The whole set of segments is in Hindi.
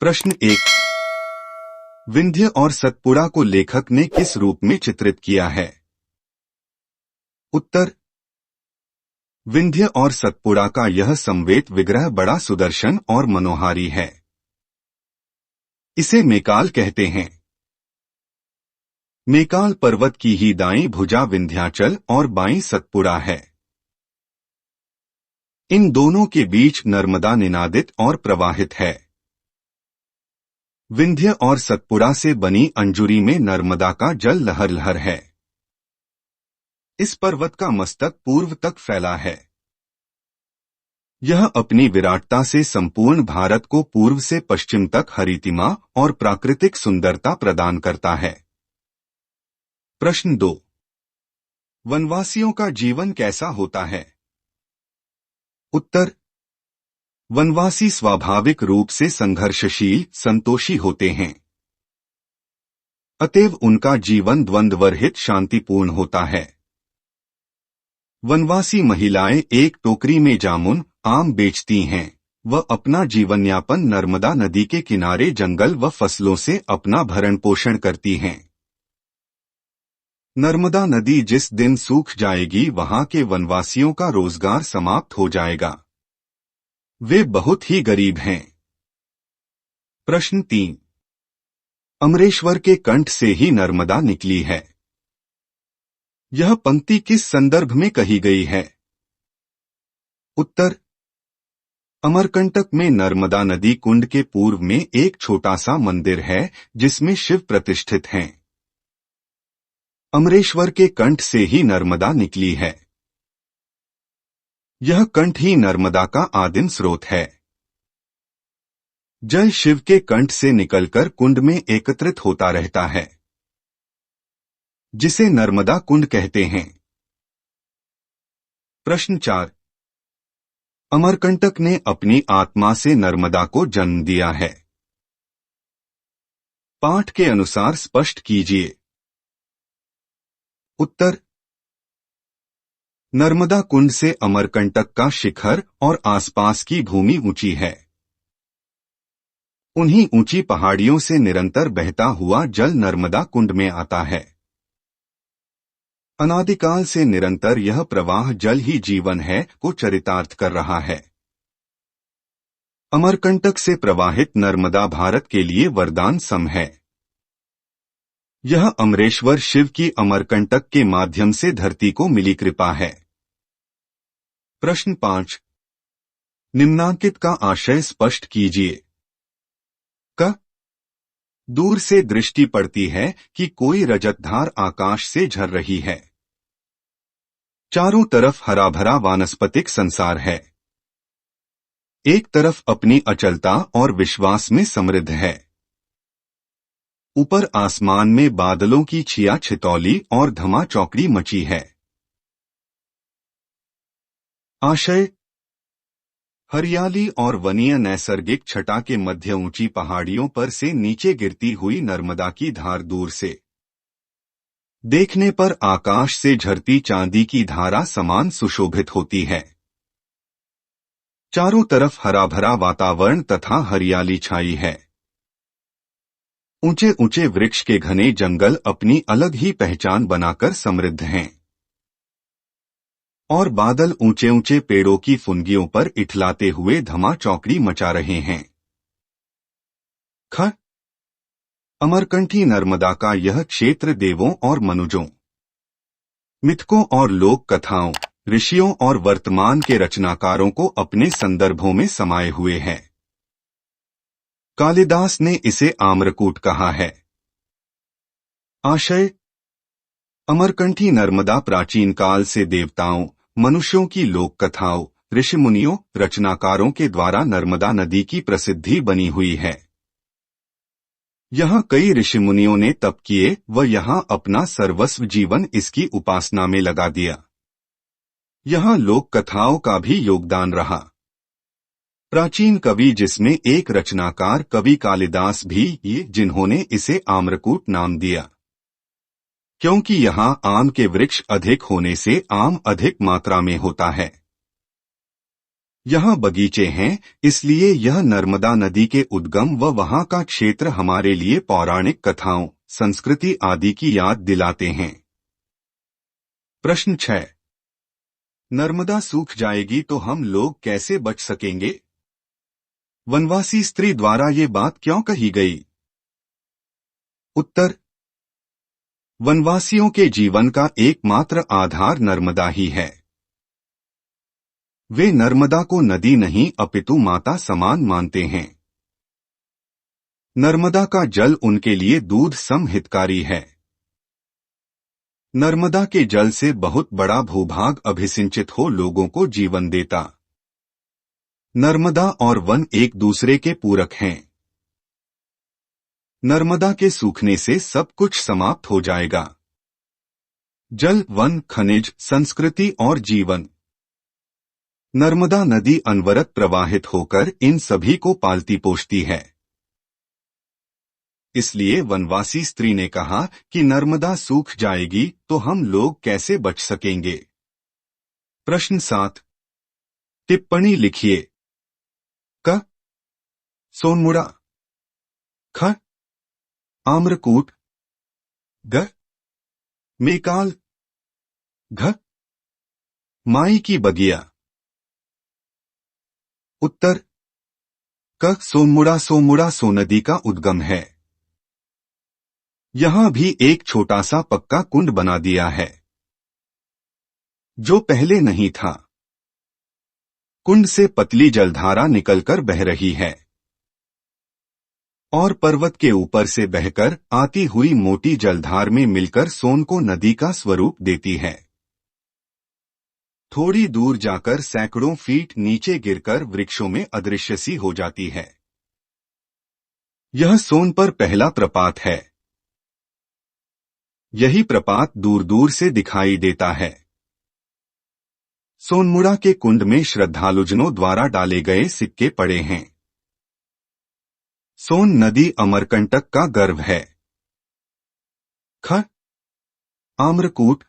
प्रश्न 1। विंध्य और सतपुड़ा को लेखक ने किस रूप में चित्रित किया है? उत्तर। विंध्य और सतपुड़ा का यह समवेत विग्रह बड़ा सुदर्शन और मनोहारी है। इसे मेकाल कहते हैं। मेकाल पर्वत की ही दाईं भुजा विंध्याचल और बाईं सतपुड़ा है। इन दोनों के बीच नर्मदा निनादित और प्रवाहित है। विंध्य और सतपुड़ा से बनी अंजुरी में नर्मदा का जल लहर लहर है। इस पर्वत का मस्तक पूर्व तक फैला है। यह अपनी विराटता से संपूर्ण भारत को पूर्व से पश्चिम तक हरितिमा और प्राकृतिक सुंदरता प्रदान करता है। प्रश्न 2। वनवासियों का जीवन कैसा होता है? उत्तर। वनवासी स्वाभाविक रूप से संघर्षशील, संतोषी होते हैं। अतएव उनका जीवन द्वंद्वरहित शांतिपूर्ण होता है। वनवासी महिलाएं एक टोकरी में जामुन, आम बेचती हैं। वह अपना जीवनयापन नर्मदा नदी के किनारे जंगल व फसलों से अपना भरण पोषण करती हैं। नर्मदा नदी जिस दिन सूख जाएगी वहां के वनवासियों का रोजगार समाप्त हो जाएगा। वे बहुत ही गरीब हैं। प्रश्न 3। अमरेश्वर के कंठ से ही नर्मदा निकली है। यह पंक्ति किस संदर्भ में कही गई है? उत्तर। अमरकंटक में नर्मदा नदी कुंड के पूर्व में एक छोटा सा मंदिर है जिसमें शिव प्रतिष्ठित हैं। अमरेश्वर के कंठ से ही नर्मदा निकली है। यह कंठ ही नर्मदा का आदिम स्रोत है। जल शिव के कंठ से निकलकर कुंड में एकत्रित होता रहता है, जिसे नर्मदा कुंड कहते हैं। प्रश्न 4। अमरकंटक ने अपनी आत्मा से नर्मदा को जन्म दिया है। पाठ के अनुसार स्पष्ट कीजिए। उत्तर। नर्मदा कुंड से अमरकंटक का शिखर और आसपास की भूमि ऊंची है। उन्हीं ऊंची पहाड़ियों से निरंतर बहता हुआ जल नर्मदा कुंड में आता है। अनादिकाल से निरंतर यह प्रवाह जल ही जीवन है को चरितार्थ कर रहा है। अमरकंटक से प्रवाहित नर्मदा भारत के लिए वरदान सम है। यह अमरेश्वर शिव की अमरकंटक के माध्यम से धरती को मिली कृपा है। प्रश्न 5। निम्नांकित का आशय स्पष्ट कीजिए। क। दूर से दृष्टि पड़ती है कि कोई रजतधार आकाश से झर रही है। चारों तरफ हरा भरा वानस्पतिक संसार है। एक तरफ अपनी अचलता और विश्वास में समृद्ध है। ऊपर आसमान में बादलों की छिया छितौली और धमा चौकड़ी मची है। आशय। हरियाली और वनीय नैसर्गिक छटा के मध्य ऊंची पहाड़ियों पर से नीचे गिरती हुई नर्मदा की धार दूर से देखने पर आकाश से झरती चांदी की धारा समान सुशोभित होती है। चारों तरफ हरा भरा वातावरण तथा हरियाली छाई है। ऊंचे ऊंचे वृक्ष के घने जंगल अपनी अलग ही पहचान बनाकर समृद्ध हैं। और बादल ऊंचे ऊंचे पेड़ों की फुनगियों पर इठलाते हुए धमा चौकड़ी मचा रहे हैं। ख। अमरकंठी नर्मदा का यह क्षेत्र देवों और मनुजों, मिथकों और लोक कथाओं, ऋषियों और वर्तमान के रचनाकारों को अपने संदर्भों में समाये हुए है। कालिदास ने इसे आम्रकूट कहा है। आशय। अमरकंठी नर्मदा प्राचीन काल से देवताओं, मनुष्यों की लोक कथाओं, ऋषिमुनियों, रचनाकारों के द्वारा नर्मदा नदी की प्रसिद्धि बनी हुई है। यहाँ कई ऋषिमुनियों ने तप किए व यहाँ अपना सर्वस्व जीवन इसकी उपासना में लगा दिया। यहाँ लोक कथाओं का भी योगदान रहा। प्राचीन कवि जिसमें एक रचनाकार कवि कालिदास भी ये जिन्होंने इसे आम्रकूट नाम दिया, क्योंकि यहाँ आम के वृक्ष अधिक होने से आम अधिक मात्रा में होता है। यहाँ बगीचे हैं, इसलिए यह नर्मदा नदी के उद्गम व वहाँ का क्षेत्र हमारे लिए पौराणिक कथाओं, संस्कृति आदि की याद दिलाते हैं। प्रश्न 6। नर्मदा सूख जाएगी तो हम लोग कैसे बच सकेंगे? वनवासी स्त्री द्वारा ये बात क्यों कही गई? उत्तर। वनवासियों के जीवन का एकमात्र आधार नर्मदा ही है। वे नर्मदा को नदी नहीं अपितु माता समान मानते हैं। नर्मदा का जल उनके लिए दूध सम हितकारी है। नर्मदा के जल से बहुत बड़ा भूभाग अभिसिंचित हो लोगों को जीवन देता। नर्मदा और वन एक दूसरे के पूरक हैं। नर्मदा के सूखने से सब कुछ समाप्त हो जाएगा। जल, वन, खनिज, संस्कृति और जीवन। नर्मदा नदी अनवरत प्रवाहित होकर इन सभी को पालती पोषती है। इसलिए वनवासी स्त्री ने कहा कि नर्मदा सूख जाएगी तो हम लोग कैसे बच सकेंगे? प्रश्न 7। टिप्पणी लिखिए। क. सोनमुड़ा। ख. आम्रकूट। ग. मेकाल। घ. माई की बगिया। उत्तर। क. सोनमुड़ा। सोनमुड़ा सोनदी का उद्गम है। यहां भी एक छोटा सा पक्का कुंड बना दिया है, जो पहले नहीं था। कुंड से पतली जलधारा निकलकर बह रही है और पर्वत के ऊपर से बहकर आती हुई मोटी जलधार में मिलकर सोन को नदी का स्वरूप देती है। थोड़ी दूर जाकर सैकड़ों फीट नीचे गिरकर वृक्षों में अदृश्य सी हो जाती है। यह सोन पर पहला प्रपात है। यही प्रपात दूर दूर से दिखाई देता है। सोनमुड़ा के कुंड में श्रद्धालुजनों द्वारा डाले गए सिक्के पड़े हैं। सोन नदी अमरकंटक का गर्व है। ख. आम्रकूट।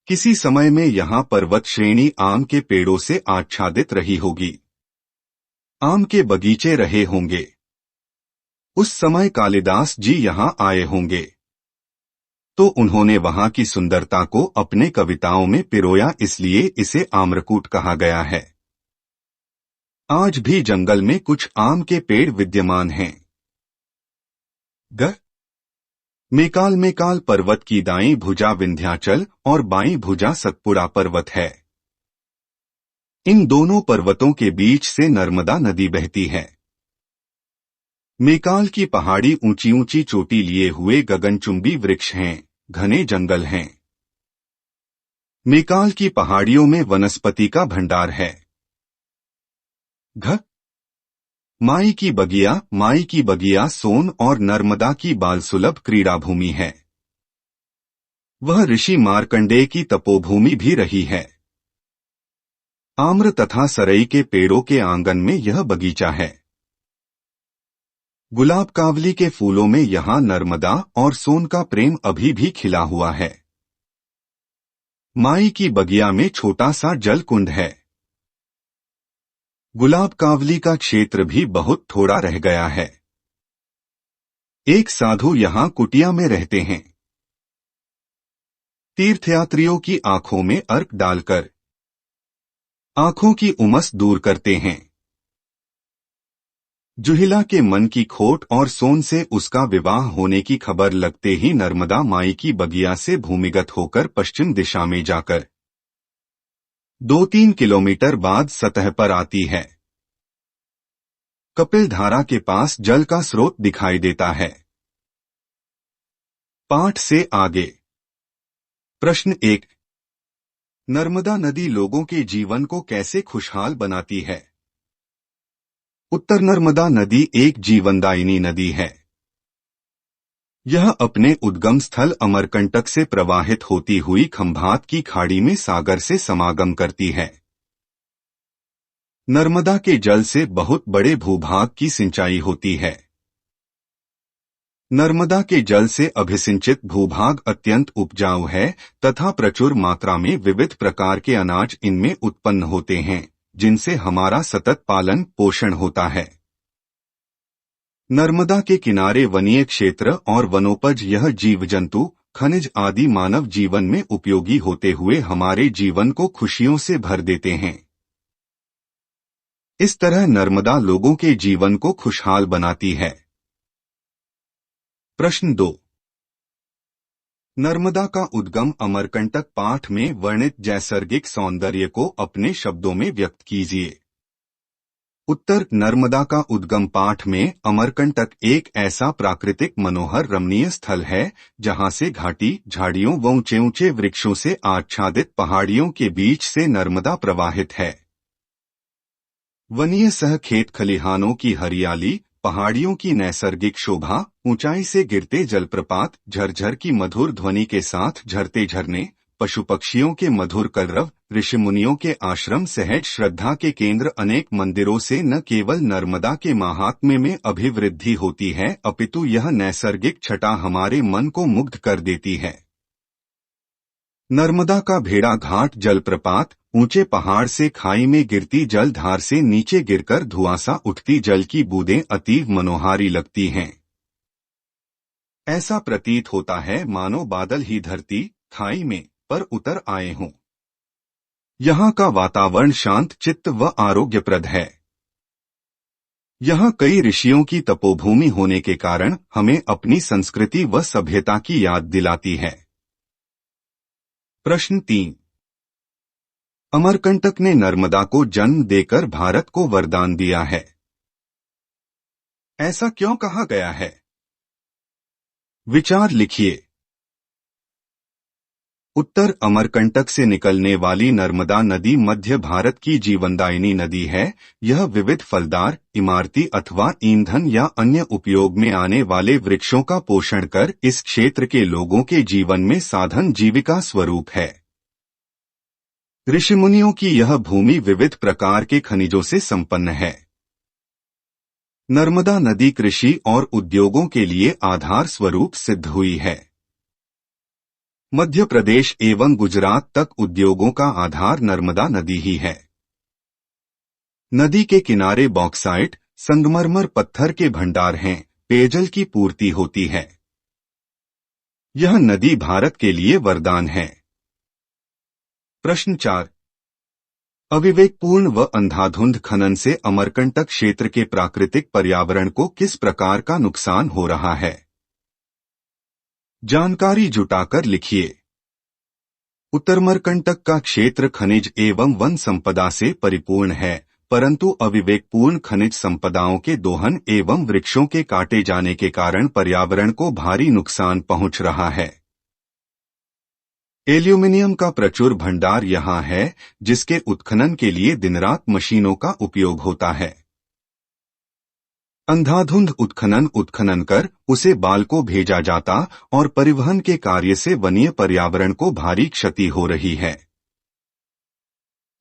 किसी समय में यहां पर्वत श्रेणी आम के पेड़ों से आच्छादित रही होगी। आम के बगीचे रहे होंगे। उस समय कालिदास जी यहां आए होंगे, तो उन्होंने वहां की सुंदरता को अपने कविताओं में पिरोया, इसलिए इसे आम्रकूट कहा गया है। आज भी जंगल में कुछ आम के पेड़ विद्यमान हैं। ग. मेकाल। मेकाल पर्वत की दाईं भुजा विंध्याचल और बाईं भुजा सतपुड़ा पर्वत है। इन दोनों पर्वतों के बीच से नर्मदा नदी बहती है। मेकाल की पहाड़ी ऊंची ऊंची चोटी लिए हुए गगनचुंबी वृक्ष हैं, घने जंगल हैं। मेकाल की पहाड़ियों में वनस्पति का भंडार है। घ. माई की बगिया। माई की बगिया सोन और नर्मदा की बाल सुलभ क्रीड़ा भूमि है। वह ऋषि मार्कंडेय की तपोभूमि भी रही है। आम्र तथा सरई के पेड़ों के आंगन में यह बगीचा है। गुलाब कावली के फूलों में यहां नर्मदा और सोन का प्रेम अभी भी खिला हुआ है। माई की बगिया में छोटा सा जल कुंड है। गुलाब कावली का क्षेत्र भी बहुत थोड़ा रह गया है। एक साधु यहां कुटिया में रहते हैं। तीर्थयात्रियों की आंखों में अर्क डालकर आंखों की उमस दूर करते हैं। जुहिला के मन की खोट और सोन से उसका विवाह होने की खबर लगते ही नर्मदा माई की बगिया से भूमिगत होकर पश्चिम दिशा में जाकर 2-3 किलोमीटर बाद सतह पर आती है। कपिल धारा के पास जल का स्रोत दिखाई देता है। पाठ से आगे। प्रश्न 1। नर्मदा नदी लोगों के जीवन को कैसे खुशहाल बनाती है? उत्तर। नर्मदा नदी एक जीवनदायिनी नदी है। यह अपने उद्गम स्थल अमरकंटक से प्रवाहित होती हुई खंभात की खाड़ी में सागर से समागम करती है। नर्मदा के जल से बहुत बड़े भूभाग की सिंचाई होती है। नर्मदा के जल से अभिसिंचित भूभाग अत्यंत उपजाऊ है तथा प्रचुर मात्रा में विविध प्रकार के अनाज इनमें उत्पन्न होते हैं, जिनसे हमारा सतत पालन पोषण होता है। नर्मदा के किनारे वनीय क्षेत्र और वनोपज यह जीव जंतु, खनिज आदि मानव जीवन में उपयोगी होते हुए हमारे जीवन को खुशियों से भर देते हैं। इस तरह नर्मदा लोगों के जीवन को खुशहाल बनाती है। प्रश्न 2। नर्मदा का उद्गम अमरकंटक पाठ में वर्णित नैसर्गिक सौंदर्य को अपने शब्दों में व्यक्त कीजिए। उत्तर। नर्मदा का उद्गम पाठ में अमरकंटक एक ऐसा प्राकृतिक मनोहर रमणीय स्थल है जहां से घाटी, झाड़ियों व ऊंचे ऊंचे वृक्षों से आच्छादित पहाड़ियों के बीच से नर्मदा प्रवाहित है। वनीय सह खेत खलिहानों की हरियाली, पहाड़ियों की नैसर्गिक शोभा, ऊंचाई से गिरते जलप्रपात, झरझर की मधुर ध्वनि के साथ झरते झरने, पशु पक्षियों के मधुर कलरव, ऋषि मुनियों के आश्रम, सहज श्रद्धा के केंद्र, अनेक मंदिरों से न केवल नर्मदा के महात्म्य में अभिवृद्धि होती है अपितु यह नैसर्गिक छटा हमारे मन को मुग्ध कर देती है। नर्मदा का भेड़ा घाट जलप्रपात, ऊंचे पहाड़ से खाई में गिरती जल धार से नीचे गिरकर धुआंसा उठती जल की बूंदें अतीव मनोहारी लगती हैं। ऐसा प्रतीत होता है मानो बादल ही धरती, खाई में पर उतर आए हों। यहाँ का वातावरण शांत चित्त व आरोग्यप्रद है। यहाँ कई ऋषियों की तपोभूमि होने के कारण हमें अपनी संस्कृति व सभ्यता की याद दिलाती है। प्रश्न 3। अमरकंटक ने नर्मदा को जन्म देकर भारत को वरदान दिया है। ऐसा क्यों कहा गया है? विचार लिखिए। उत्तर। अमरकंटक से निकलने वाली नर्मदा नदी मध्य भारत की जीवनदायिनी नदी है। यह विविध फलदार, इमारती अथवा ईंधन या अन्य उपयोग में आने वाले वृक्षों का पोषण कर इस क्षेत्र के लोगों के जीवन में साधन जीविका स्वरूप है। ऋषिमुनियों की यह भूमि विविध प्रकार के खनिजों से संपन्न है। नर्मदा नदी कृषि और उद्योगों के लिए आधार स्वरूप सिद्ध हुई है। मध्य प्रदेश एवं गुजरात तक उद्योगों का आधार नर्मदा नदी ही है। नदी के किनारे बॉक्साइट, संगमरमर पत्थर के भंडार हैं, पेयजल की पूर्ति होती है। यह नदी भारत के लिए वरदान है। प्रश्न 4। अविवेकपूर्ण व अंधाधुंध खनन से अमरकंटक क्षेत्र के प्राकृतिक पर्यावरण को किस प्रकार का नुकसान हो रहा है? जानकारी जुटाकर लिखिए। उत्तरमरकंटक का क्षेत्र खनिज एवं वन संपदा से परिपूर्ण है, परंतु अविवेकपूर्ण खनिज संपदाओं के दोहन एवं वृक्षों के काटे जाने के कारण पर्यावरण को भारी नुकसान पहुंच रहा है। एल्यूमिनियम का प्रचुर भंडार यहाँ है, जिसके उत्खनन के लिए दिन-रात मशीनों का उपयोग होता है। अंधाधुंध उत्खनन कर उसे बाल को भेजा जाता और परिवहन के कार्य से वनीय पर्यावरण को भारी क्षति हो रही है।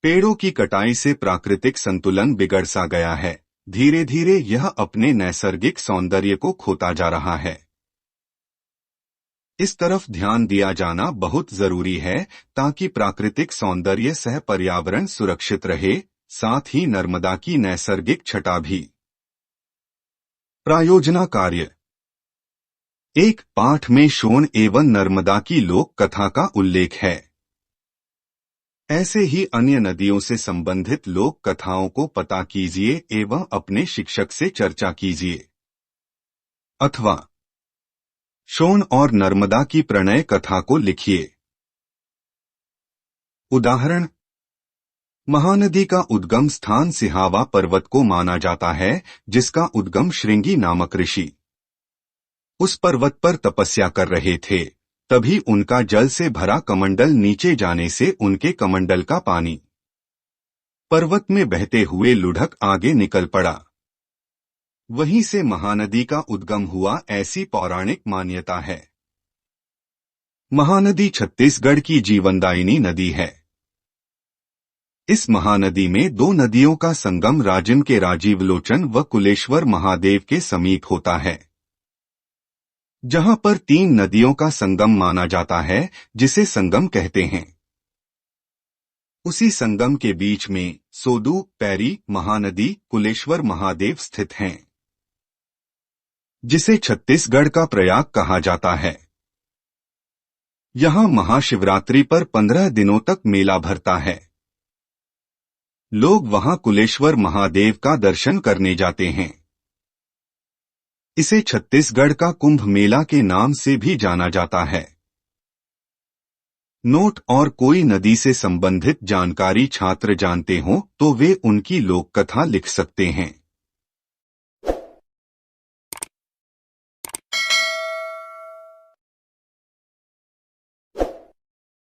पेड़ों की कटाई से प्राकृतिक संतुलन बिगड़ सा गया है। धीरे धीरे यह अपने नैसर्गिक सौंदर्य को खोता जा रहा है। इस तरफ ध्यान दिया जाना बहुत जरूरी है ताकि प्राकृतिक सौंदर्य सह पर्यावरण सुरक्षित रहे, साथ ही नर्मदा की नैसर्गिक छटा भी। प्रायोजना कार्य। एक पाठ में सोन एवं नर्मदा की लोक कथा का उल्लेख है। ऐसे ही अन्य नदियों से संबंधित लोक कथाओं को पता कीजिए एवं अपने शिक्षक से चर्चा कीजिए। अथवा सोन और नर्मदा की प्रणय कथा को लिखिए। उदाहरण: महानदी का उद्गम स्थान सिहावा पर्वत को माना जाता है, जिसका उद्गम श्रृंगी नामक ऋषि उस पर्वत पर तपस्या कर रहे थे। तभी उनका जल से भरा कमंडल नीचे जाने से उनके कमंडल का पानी पर्वत में बहते हुए लुढ़क आगे निकल पड़ा। वहीं से महानदी का उद्गम हुआ, ऐसी पौराणिक मान्यता है। महानदी छत्तीसगढ़ की जीवनदायिनी नदी है। इस महानदी में दो नदियों का संगम राजिम के राजीव लोचन व कुलेश्वर महादेव के समीप होता है, जहां पर 3 नदियों का संगम माना जाता है, जिसे संगम कहते हैं। उसी संगम के बीच में सोदू, पैरी, महानदी, कुलेश्वर महादेव स्थित हैं, जिसे छत्तीसगढ़ का प्रयाग कहा जाता है। यहाँ महाशिवरात्रि पर 15 दिनों तक मेला भरता है। लोग वहां कुलेश्वर महादेव का दर्शन करने जाते हैं। इसे छत्तीसगढ़ का कुंभ मेला के नाम से भी जाना जाता है। नोट और कोई नदी से संबंधित जानकारी छात्र जानते हो तो वे उनकी लोक कथा लिख सकते हैं।